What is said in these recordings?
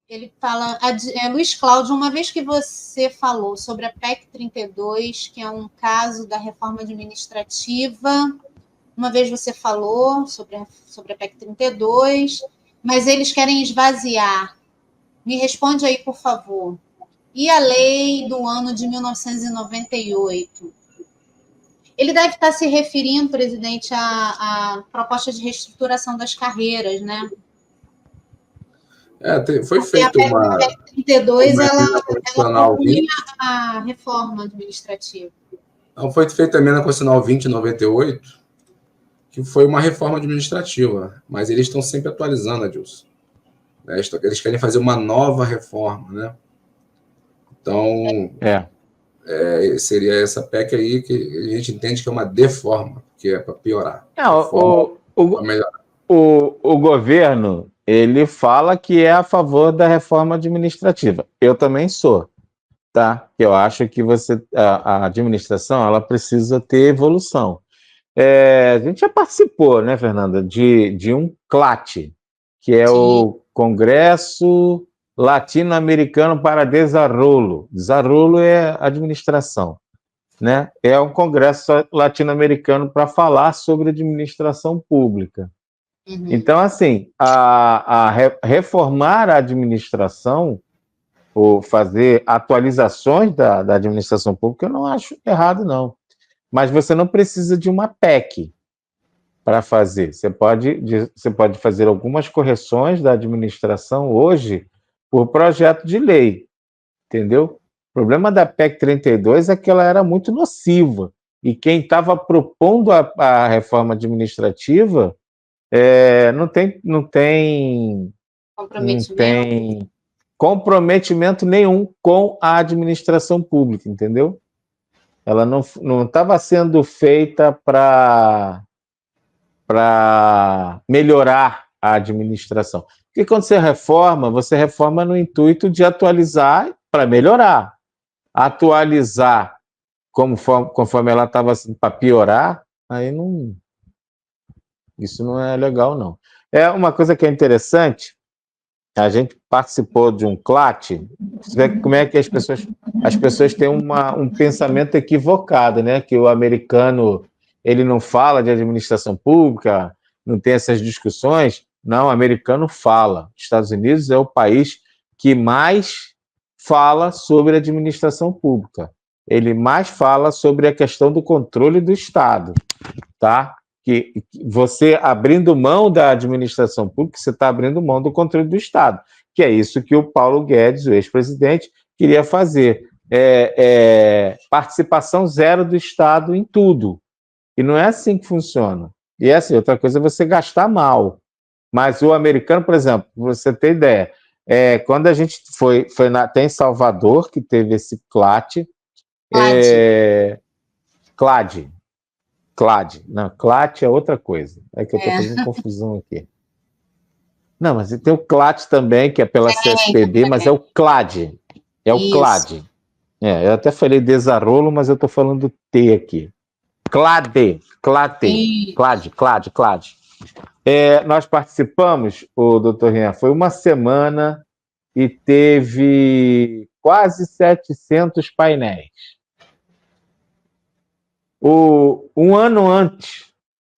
Ele fala, Luiz Cláudio, uma vez que você falou sobre a PEC 32, que é um caso da reforma administrativa, uma vez você falou sobre a PEC 32, mas eles querem esvaziar. Me responde aí, por favor. E a lei do ano de 1998? Ele deve estar se referindo, presidente, à proposta de reestruturação das carreiras, né? Foi feita uma... A PEC 32, ela propunha a reforma administrativa. Não, foi feita a emenda constitucional 2098, que foi uma reforma administrativa, mas eles estão sempre atualizando, Adilson. Eles querem fazer uma nova reforma, né? Então, seria essa PEC aí que a gente entende que é uma deforma, que é para piorar. O governo, ele fala que é a favor da reforma administrativa. Eu também sou, tá? Eu acho que a administração, ela precisa ter evolução. A gente já participou, né, Fernanda, de um CLAT, que é o Congresso Latino-Americano para Desarrollo. Desarrollo é administração, né? É um congresso latino-americano para falar sobre administração pública. Uhum. Então, assim, reformar a administração ou fazer atualizações da administração pública, eu não acho errado, não. Mas você não precisa de uma PEC para fazer. Você pode fazer algumas correções da administração hoje por projeto de lei, entendeu? O problema da PEC 32 é que ela era muito nociva, e quem estava propondo a reforma administrativa não tem comprometimento nenhum com a administração pública, entendeu? Ela não estava sendo feita para melhorar a administração. Porque quando você reforma no intuito de atualizar para melhorar. Atualizar conforme ela estava para piorar, aí não... Isso não é legal, não. É uma coisa que é interessante, a gente participou de um CLAT, você vê como é que as pessoas têm um pensamento equivocado, né? Que o americano, ele não fala de administração pública, não tem essas discussões. Não, o americano fala. Estados Unidos é o país que mais fala sobre administração pública. Ele mais fala sobre a questão do controle do Estado, tá? Que você abrindo mão da administração pública, você está abrindo mão do controle do Estado, que é isso que o Paulo Guedes, o ex-presidente, queria fazer. Participação zero do Estado em tudo. E não é assim que funciona. E assim, outra coisa é você gastar mal. Mas o americano, por exemplo, você tem ideia, quando a gente foi tem Salvador, que teve esse CLAT, CLAD. Não, CLAT é outra coisa. É que eu estou fazendo confusão aqui. Não, mas tem o CLAT também, que é pela CSPB, mas é o CLAD. É o CLAD. Eu até falei desarrollo, mas eu estou falando T aqui. CLAD. Nós participamos, o doutor Rian, foi uma semana e teve quase 700 painéis. Um ano antes,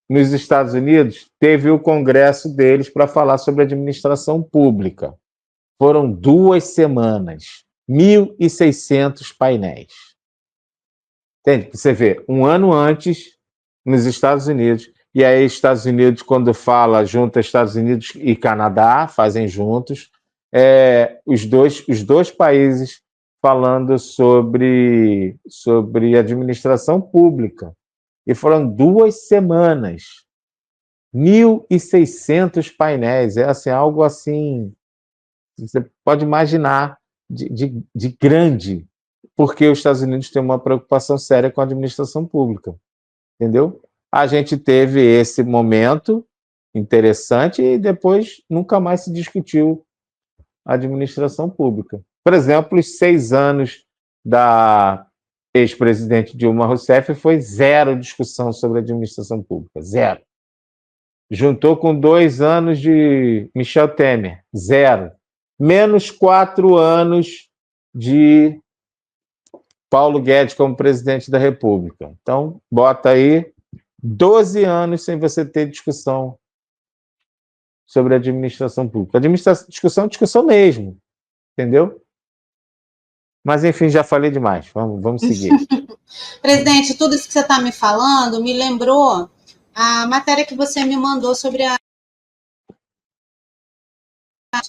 nos Estados Unidos, teve o congresso deles para falar sobre administração pública. Foram 2 semanas, 1.600 painéis. Entende? Você vê, um ano antes, nos Estados Unidos, e aí Estados Unidos, quando fala, junta Estados Unidos e Canadá, fazem juntos, os dois países falando sobre administração pública. E foram 2 semanas, 1.600 painéis. É assim, algo assim, você pode imaginar, de grande, porque os Estados Unidos têm uma preocupação séria com a administração pública. Entendeu? A gente teve esse momento interessante e depois nunca mais se discutiu a administração pública. Por exemplo, os 6 anos da ex-presidente Dilma Rousseff foi zero discussão sobre administração pública, zero. Juntou com 2 anos de Michel Temer, zero. menos 4 anos de Paulo Guedes como presidente da República. Então, bota aí 12 anos sem você ter discussão sobre a administração pública. Discussão mesmo, entendeu? Mas, enfim, já falei demais. Vamos seguir. Presidente, tudo isso que você está me falando me lembrou a matéria que você me mandou sobre a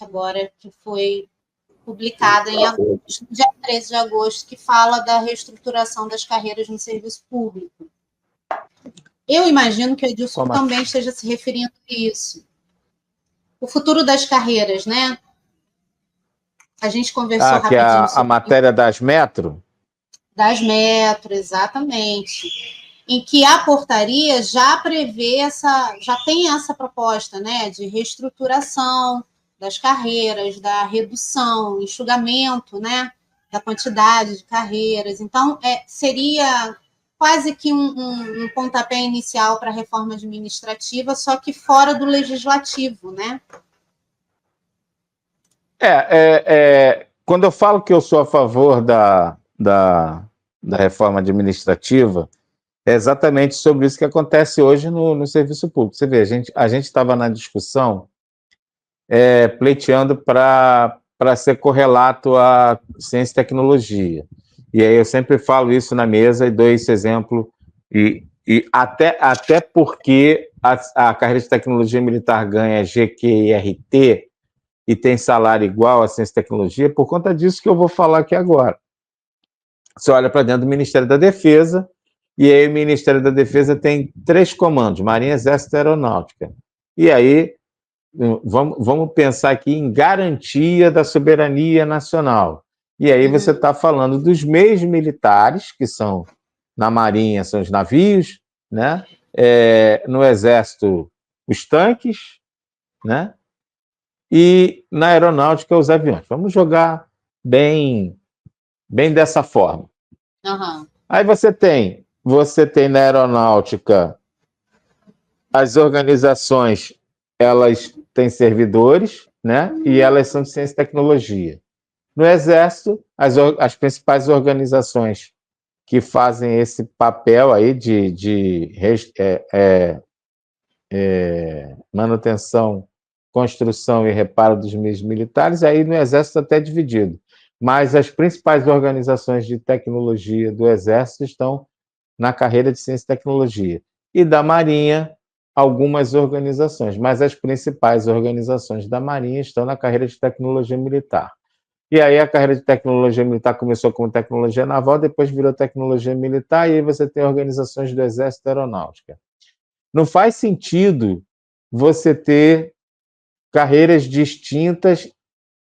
agora, que foi publicada em agosto, dia 13 de agosto, que fala da reestruturação das carreiras no serviço público. Eu imagino que o Edilson também esteja se referindo a isso. O futuro das carreiras, né? A gente conversou rapidinho. Que a matéria das metro? Das metro, exatamente. Em que a portaria já prevê já tem essa proposta, né? De reestruturação das carreiras, da redução, enxugamento, né, da quantidade de carreiras. Então, seria quase que um pontapé inicial para a reforma administrativa, só que fora do legislativo, né? Quando eu falo que eu sou a favor da reforma administrativa, é exatamente sobre isso que acontece hoje no serviço público. Você vê, a gente estava na discussão pleiteando para ser correlato à ciência e tecnologia. E aí eu sempre falo isso na mesa e dou esse exemplo, e até porque a carreira de tecnologia militar ganha GQIRT e tem salário igual à ciência e tecnologia, por conta disso que eu vou falar aqui agora. Você olha para dentro do Ministério da Defesa, e aí o Ministério da Defesa tem 3 comandos, Marinha, Exército e Aeronáutica. E aí vamos pensar aqui em garantia da soberania nacional. E aí você está falando dos meios militares, que são, na Marinha, são os navios, né? No Exército, os tanques, né? E na Aeronáutica, os aviões. Vamos jogar bem dessa forma. Uhum. Aí você tem na Aeronáutica as organizações, elas têm servidores, né? E elas são de ciência e tecnologia. No Exército, as principais organizações que fazem esse papel aí de manutenção, construção e reparo dos meios militares, aí no Exército até dividido. Mas as principais organizações de tecnologia do Exército estão na carreira de ciência e tecnologia. E da Marinha, algumas organizações, mas as principais organizações da Marinha estão na carreira de tecnologia militar. E aí a carreira de tecnologia militar começou como tecnologia naval, depois virou tecnologia militar, e aí você tem organizações do Exército e Aeronáutica. Não faz sentido você ter carreiras distintas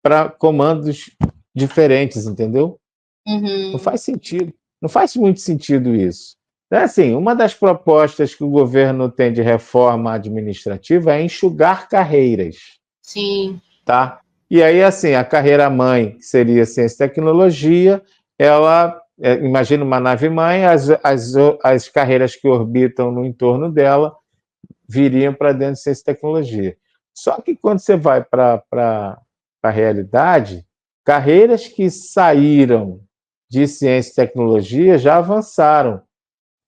para comandos diferentes, entendeu? Uhum. Não faz sentido. Não faz muito sentido isso. Então, assim, uma das propostas que o governo tem de reforma administrativa é enxugar carreiras. Sim. Tá? E aí, assim, a carreira mãe, que seria ciência e tecnologia, ela, imagina uma nave mãe, as carreiras que orbitam no entorno dela viriam para dentro de ciência e tecnologia. Só que quando você vai para a realidade, carreiras que saíram de ciência e tecnologia já avançaram.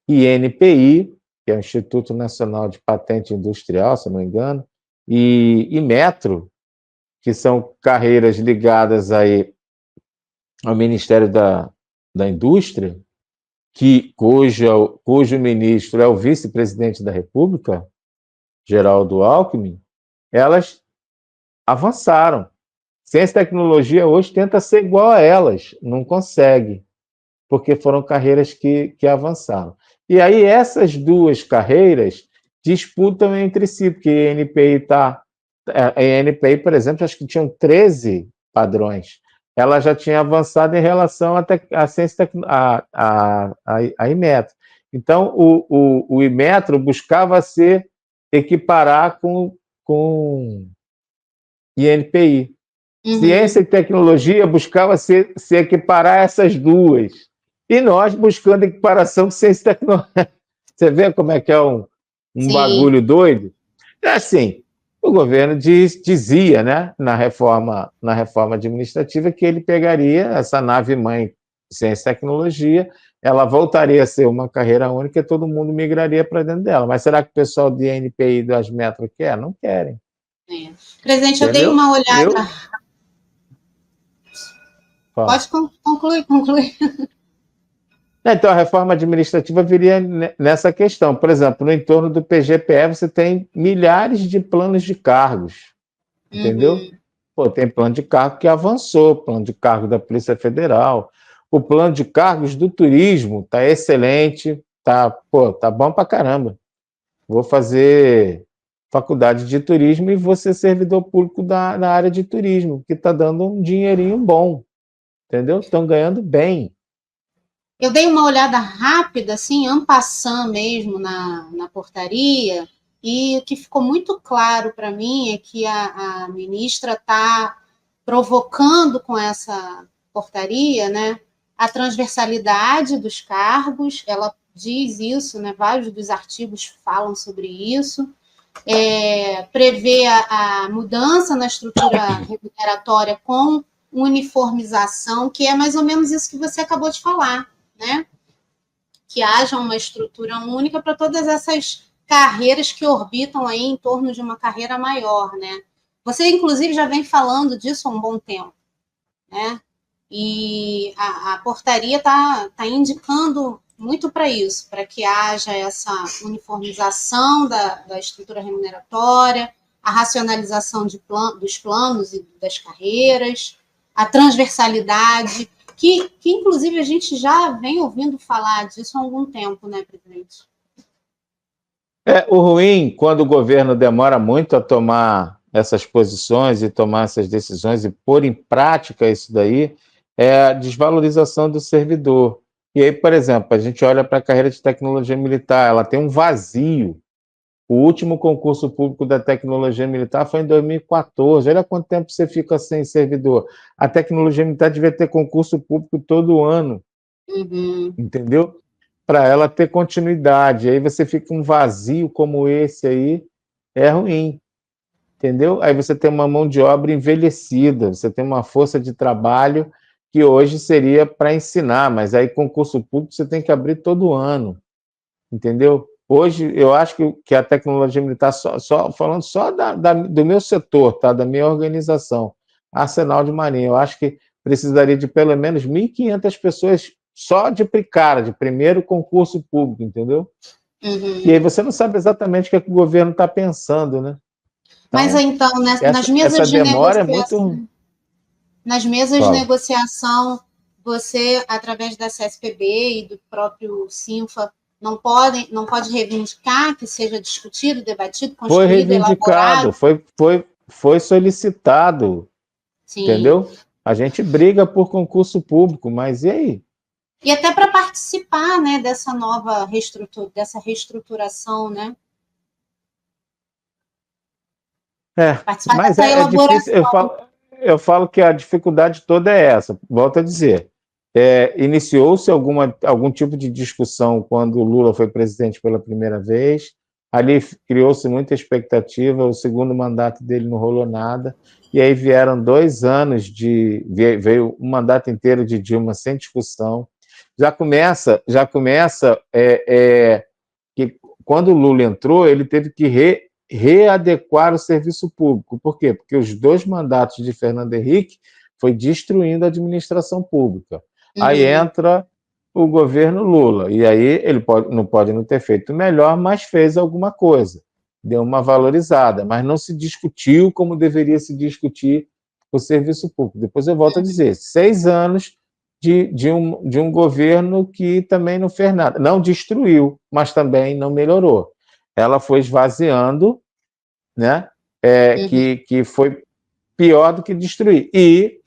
INPI, que é o Instituto Nacional de Patente Industrial, se não me engano, e Metro, que são carreiras ligadas aí ao Ministério da Indústria, cujo ministro é o vice-presidente da República, Geraldo Alckmin, elas avançaram. Ciência e tecnologia hoje tenta ser igual a elas, não consegue, porque foram carreiras que avançaram. E aí essas duas carreiras disputam entre si, porque a INPI, por exemplo, acho que tinham 13 padrões. Ela já tinha avançado em relação à ciência, a Inmetro. Então, o Inmetro buscava se equiparar com INPI. Uhum. Ciência e tecnologia buscava se equiparar a essas duas. E nós buscando equiparação com ciência e tecnologia. Você vê como é que é um bagulho doido? É assim, O governo dizia, né, na reforma administrativa, que ele pegaria essa nave-mãe Ciência e Tecnologia, ela voltaria a ser uma carreira única e todo mundo migraria para dentro dela. Mas será que o pessoal do INPI e das Metro quer? Não querem. Presidente, entendeu? Eu dei uma olhada... Pode concluir. Então, a reforma administrativa viria nessa questão. Por exemplo, no entorno do PGPE, você tem milhares de planos de cargos, entendeu? Pô, tem plano de cargo que avançou, plano de cargo da Polícia Federal, o plano de cargos do turismo está excelente, tá bom pra caramba. Vou fazer faculdade de turismo e vou ser servidor público na área de turismo, que está dando um dinheirinho bom, entendeu? Estão ganhando bem. Eu dei uma olhada rápida, assim, en passant mesmo, na portaria, e o que ficou muito claro para mim é que a ministra está provocando com essa portaria, né, a transversalidade dos cargos, ela diz isso, né, vários dos artigos falam sobre isso, prevê a mudança na estrutura remuneratória com uniformização, que é mais ou menos isso que você acabou de falar, né? Que haja uma estrutura única para todas essas carreiras que orbitam aí em torno de uma carreira maior, né? Você, inclusive, já vem falando disso há um bom tempo, né? E a portaria está indicando muito para isso, para que haja essa uniformização da estrutura remuneratória, a racionalização dos planos e das carreiras, a transversalidade, que inclusive a gente já vem ouvindo falar disso há algum tempo, né, presidente? O ruim, quando o governo demora muito a tomar essas posições e tomar essas decisões e pôr em prática isso daí, é a desvalorização do servidor. E aí, por exemplo, a gente olha para a carreira de tecnologia militar, ela tem um vazio. O último concurso público da tecnologia militar foi em 2014. Olha quanto tempo você fica sem servidor. A tecnologia militar devia ter concurso público todo ano, entendeu? Para ela ter continuidade. Aí você fica um vazio como esse aí, é ruim, entendeu? Aí você tem uma mão de obra envelhecida, você tem uma força de trabalho que hoje seria para ensinar, mas aí concurso público você tem que abrir todo ano, entendeu? Hoje, eu acho que a tecnologia militar, falando só do meu setor, tá? Da minha organização, Arsenal de Marinha, eu acho que precisaria de pelo menos 1.500 pessoas só de cara, de primeiro concurso público, entendeu? E aí você não sabe exatamente o que o governo está pensando, né? Mas então, nas mesas de negociação, nas mesas de negociação, você, através da CSPB e do próprio Sinfa, não pode reivindicar que seja discutido, debatido, construído, foi reivindicado, elaborado? Foi solicitado, sim. Entendeu? A gente briga por concurso público, mas e aí? E até para participar, né, dessa nova reestruturação, né? Mas é difícil. Eu falo que a dificuldade toda é essa. Volto a dizer. Iniciou-se algum tipo de discussão quando o Lula foi presidente pela primeira vez. Ali criou-se muita expectativa. O segundo mandato dele não rolou nada. E aí vieram 2 anos veio um mandato inteiro de Dilma sem discussão. Já começa que quando o Lula entrou, ele teve que readequar o serviço público. Por quê? Porque os 2 mandatos de Fernando Henrique foi destruindo a administração pública. Aí entra o governo Lula, e aí ele não pode não ter feito melhor, mas fez alguma coisa, deu uma valorizada, mas não se discutiu como deveria se discutir o serviço público. Depois eu volto a dizer, 6 anos de um governo que também não fez nada, não destruiu, mas também não melhorou. Ela foi esvaziando, né? Que foi pior do que destruir. E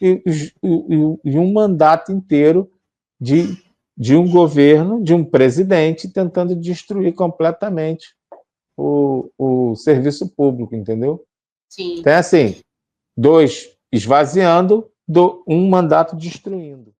um mandato inteiro de um governo, de um presidente, tentando destruir completamente o serviço público, entendeu? Sim. Então, assim, 2 esvaziando, um mandato destruindo.